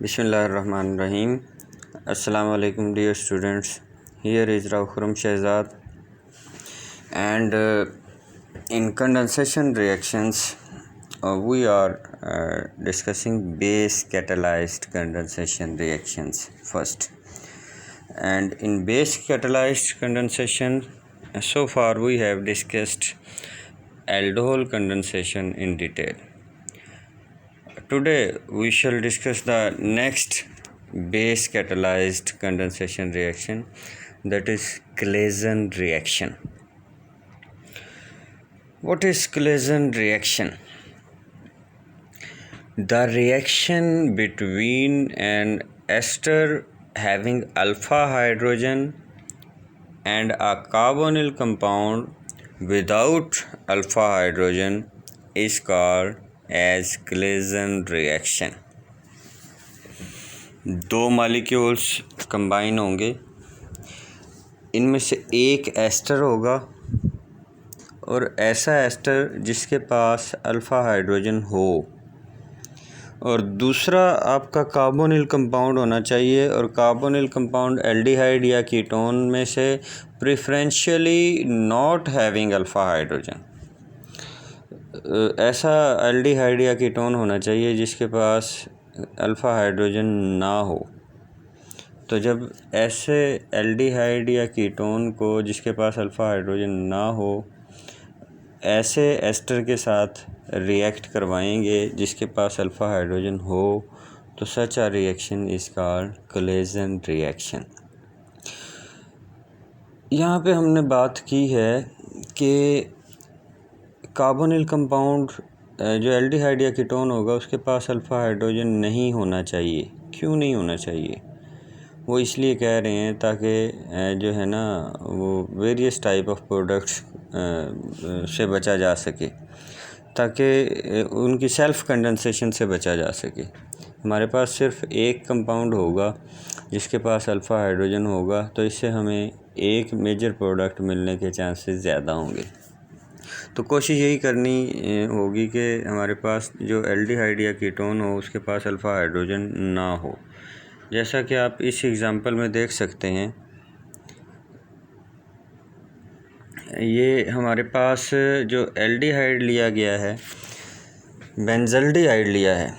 Bismillahirrahmanirrahim. Assalamu alaikum dear students. Here is Raukhram Shehzad, and in condensation reactions we are discussing base catalyzed condensation reactions first. And in base catalyzed condensation, so far we have discussed aldol condensation in detail. Today we shall discuss the next base catalyzed condensation reaction, that is Claisen reaction. What is Claisen reaction? The reaction between an ester having alpha hydrogen and a carbonyl compound without alpha hydrogen is called as Claisen reaction. दो molecules combine होंगे, इनमें से एक ester होगा और ऐसा ester जिसके पास alpha hydrogen हो, और दूसरा आपका कार्बोनिल कंपाउंड होना चाहिए, और कार्बोनिल कंपाउंड एल्डिहाइड या कीटोन में से preferentially not having alpha hydrogen. ऐसा एल्डिहाइड या कीटोन होना चाहिए जिसके पास अल्फ़ा हाइड्रोजन ना हो। तो जब ऐसे एल्डिहाइड या कीटोन को जिसके पास अल्फ़ा हाइड्रोजन ना हो ऐसे एस्टर के साथ रिएक्ट करवाएंगे जिसके पास अल्फ़ा हाइड्रोजन हो, तो सच आ रिएक्शन इज़ कॉल्ड क्लेज़न रिएक्शन। यहाँ पे हमने बात की है कि कार्बोनिल कंपाउंड जो एल्डिहाइड या कीटोन होगा उसके पास अल्फ़ा हाइड्रोजन नहीं होना चाहिए। क्यों नहीं होना चाहिए? वो इसलिए कह रहे हैं ताकि जो है ना वो वेरियस टाइप ऑफ प्रोडक्ट्स से बचा जा सके, ताकि उनकी सेल्फ़ कंडेंसेशन से बचा जा सके। हमारे पास सिर्फ एक कंपाउंड होगा जिसके पास अल्फ़ा हाइड्रोजन होगा, तो इससे हमें एक मेजर प्रोडक्ट मिलने के चांसेस ज़्यादा होंगे। तो कोशिश यही करनी होगी कि हमारे पास जो एल्डिहाइड या कीटोन हो उसके पास अल्फ़ा हाइड्रोजन ना हो। जैसा कि आप इस एग्ज़ाम्पल में देख सकते हैं, ये हमारे पास जो एल्डिहाइड लिया गया है, बेंजल्डिहाइड लिया है।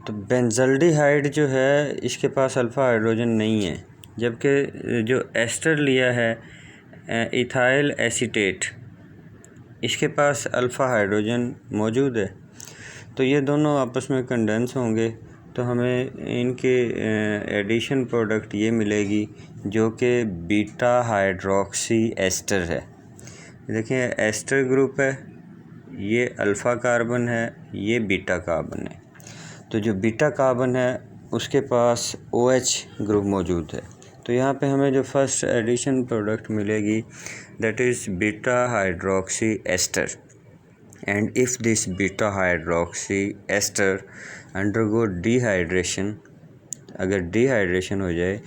तो बेंजल्डिहाइड जो है इसके पास अल्फ़ा हाइड्रोजन नहीं है, जबकि जो एस्टर लिया है इथाइल एसीटेट, इसके पास अल्फ़ा हाइड्रोजन मौजूद है। तो ये दोनों आपस में कंडेंस होंगे, तो हमें इनके एडिशन प्रोडक्ट ये मिलेगी जो कि बीटा हाइड्रोक्सी एस्टर है। देखिए एस्टर ग्रुप है, ये अल्फ़ा कार्बन है, ये बीटा कार्बन है। तो जो बीटा कार्बन है उसके पास OH ग्रुप मौजूद है। तो यहाँ पे हमें जो फर्स्ट एडिशन प्रोडक्ट मिलेगी that is beta hydroxy ester, and if this beta hydroxy ester undergo dehydration, अगर डिहाइड्रेशन हो जाए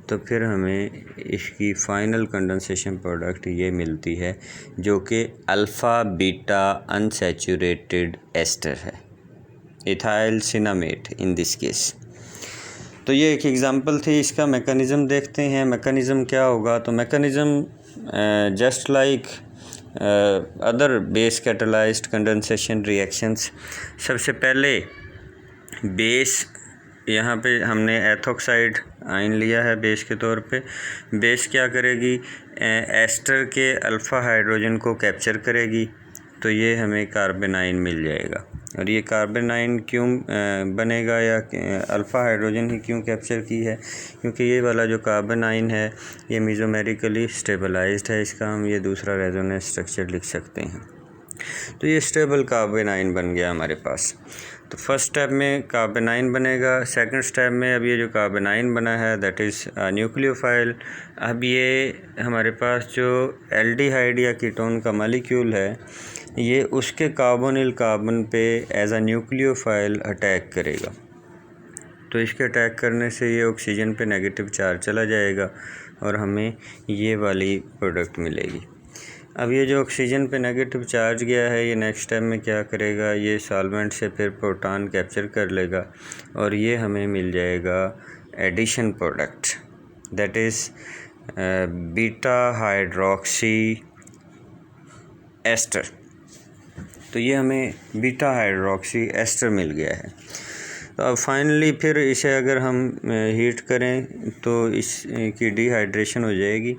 तो फिर हमें इसकी फ़ाइनल कंडेंसेशन प्रोडक्ट ये मिलती है जो कि अल्फ़ा बीटा अनसैचुरेटेड एस्टर है, इथाइल सिनामेट इन दिस केस। तो ये एक एग्ज़ाम्पल थी। इसका मैकेनिज़्म देखते हैं। मैकेनिज़्म क्या होगा? तो mechanism just like other base catalysed condensation reactions, सबसे पहले बेस, यहाँ पे हमने एथोक्साइड आयन लिया है बेस के तौर पे। बेस क्या करेगी? एस्टर के अल्फ़ा हाइड्रोजन को कैप्चर करेगी, तो ये हमें कार्बन आयन मिल जाएगा। और ये कार्बन आयन क्यों बनेगा या अल्फ़ा हाइड्रोजन ही क्यों कैप्चर की है? क्योंकि ये वाला जो कार्बन आयन है ये मेसोमेरिकली स्टेबलाइज्ड है। इसका हम ये दूसरा रेजोनेंस स्ट्रक्चर लिख सकते हैं। तो ये स्टेबल कार्बन आयन बन गया हमारे पास। तो फर्स्ट स्टेप में कार्बन आयन बनेगा। सेकंड स्टेप में अब ये जो कार्बन आयन बना है दैट इज़ न्यूक्लियोफाइल। अब ये हमारे पास जो एल्डिहाइड या कीटोन का मॉलिक्यूल है ये उसके कार्बोनिल कार्बन पे एज अ न्यूक्लियोफाइल अटैक करेगा। तो इसके अटैक करने से ये ऑक्सीजन पे नेगेटिव चार्ज चला जाएगा और हमें ये वाली प्रोडक्ट मिलेगी। अब ये जो ऑक्सीजन पे नेगेटिव चार्ज गया है, ये नेक्स्ट स्टेप में क्या करेगा, ये सॉल्वेंट से फिर प्रोटॉन कैप्चर कर लेगा और ये हमें मिल जाएगा addition product, that is beta hydroxy ester. तो ये हमें बीटा हाइड्रोक्सी एस्टर मिल गया है। तो अब फाइनली फिर इसे अगर हम हीट करें तो इसकी डिहाइड्रेशन हो जाएगी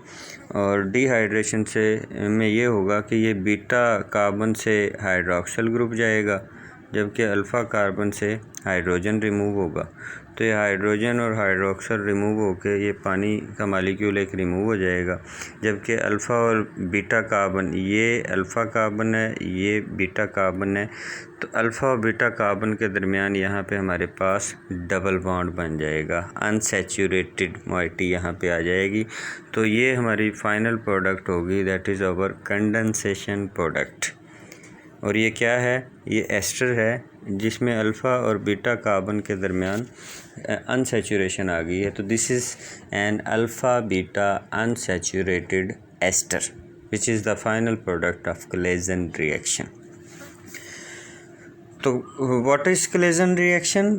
और डिहाइड्रेशन से में ये होगा कि ये बीटा कार्बन से हाइड्रोक्सिल ग्रुप जाएगा, जबकि अल्फ़ा कार्बन से हाइड्रोजन रिमूव होगा। तो ये हाइड्रोजन और हाइड्रोक्सिल रिमूव होकर ये पानी का मालिक्यूल एक रिमूव हो जाएगा, जबकि अल्फ़ा और बीटा कार्बन, ये अल्फ़ा कार्बन है, ये बीटा कार्बन है। तो अल्फ़ा और बीटा कार्बन के दरमियान यहाँ पे हमारे पास डबल बॉन्ड बन जाएगा, अनसैचुरेटेड मोइटी यहाँ पे आ जाएगी। तो ये हमारी फाइनल प्रोडक्ट होगी, that is our condensation product. और ये क्या है, ये एस्टर है जिसमें अल्फ़ा और बीटा कार्बन के दरमियान अनसैचुरेशन आ गई है। तो this is an alpha beta unsaturated ester which is the final product of Claisen reaction. तो what is Claisen reaction?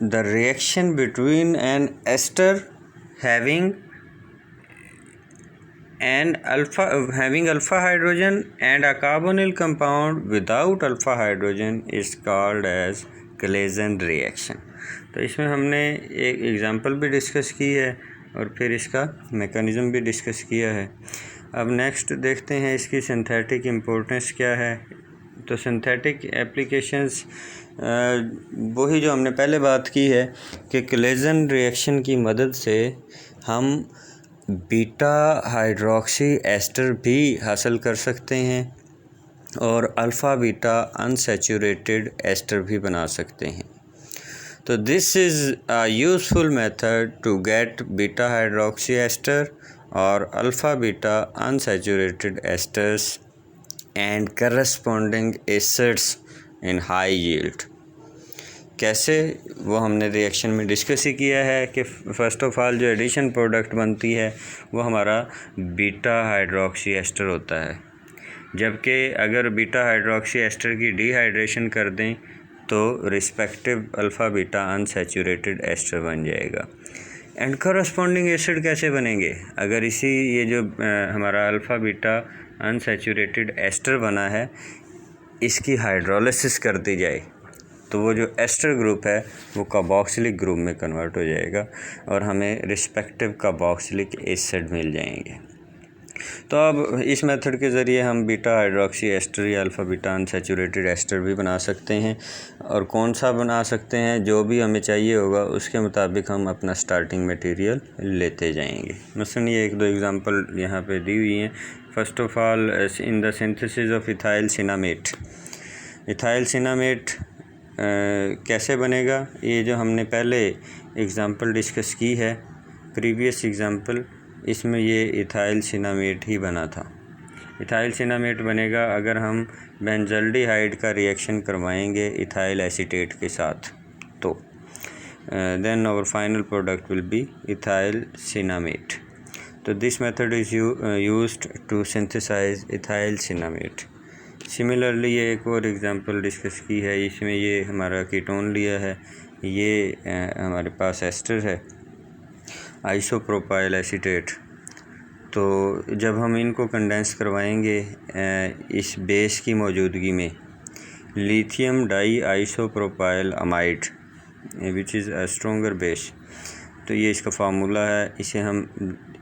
The reaction between an ester having alpha hydrogen and a carbonyl compound without alpha hydrogen is called as collagen reaction. तो इसमें हमने एक example भी discuss की है और फिर इसका मेकनिज़म भी डिस्कस किया है। अब नेक्स्ट देखते हैं इसकी सिंथेटिक इम्पोर्टेंस क्या है। तो सिंथेटिक एप्लीकेशंस वही जो हमने पहले बात की है कि कोलेजन रिएक्शन की मदद से हम बीटा हाइड्रोक्सी एस्टर भी हासिल कर सकते हैं और अल्फ़ा बीटा अनसैचुरेटेड एस्टर भी बना सकते हैं। तो this is a useful method to get beta hydroxy ester और alpha beta unsaturated esters and corresponding acids in high yield. कैसे, वो हमने रिएक्शन में डिस्कस ही किया है कि फ़र्स्ट ऑफ ऑल जो एडिशन प्रोडक्ट बनती है वो हमारा बीटा हाइड्रोक्सी एस्टर होता है, जबकि अगर बीटा हाइड्रोक्सी एस्टर की डिहाइड्रेशन कर दें तो respective alpha beta unsaturated ester बन जाएगा। एंड करस्पॉन्डिंग एसिड कैसे बनेंगे? अगर इसी ये जो हमारा अल्फ़ा बीटा अनसैचुरेटेड एस्टर बना है इसकी हाइड्रोलिसिस कर दी जाए तो वो जो एस्टर ग्रुप है वो कार्बोक्सिलिक ग्रुप में कन्वर्ट हो जाएगा और हमें रिस्पेक्टिव कार्बोक्सिलिक एसिड मिल जाएंगे। तो अब इस मेथड के ज़रिए हम बीटा हाइड्रोक्सी एस्टर या अल्फ़ा बीटा अनसैचुरेटेड एस्टर भी बना सकते हैं। और कौन सा बना सकते हैं, जो भी हमें चाहिए होगा उसके मुताबिक हम अपना स्टार्टिंग मटेरियल लेते जाएंगे। मसलन ये एक दो एग्जांपल यहाँ पे दी हुई हैं। First of all in the synthesis of ethyl cinnamate. Ethyl cinnamate कैसे बनेगा, ये जो हमने पहले एग्ज़ाम्पल डिस्कस की है, प्रीवियस एग्ज़ाम्पल, इसमें ये इथाइल सिनामेट ही बना था। इथाइल सिनामेट बनेगा अगर हम बेंजल्डिहाइड का रिएक्शन करवाएंगे इथाइल एसीटेट के साथ, तो then our final product will be ethyl cinnamate. तो this method is used to synthesize ethyl cinnamate. Similarly ये एक और एग्ज़ाम्पल डिस्कस की है, इसमें ये हमारा कीटोन लिया है, ये हमारे पास एस्टर है आइसोप्रोपाइल एसीटेट। तो जब हम इनको कंडेंस करवाएंगे इस बेस की मौजूदगी में, lithium di isopropyl amide which is a stronger base, तो ये इसका फार्मूला है, इसे हम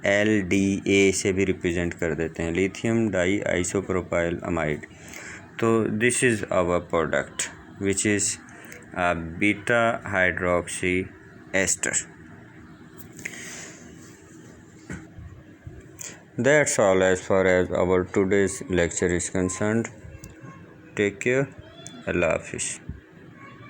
LDA से भी रिप्रेजेंट कर देते हैं, लिथियम डाई आइसोप्रोपाइल अमाइड। तो this is our product which is beta hydroxy ester. That's all as far as our today's lecture is concerned. Take care. Allah Hafiz.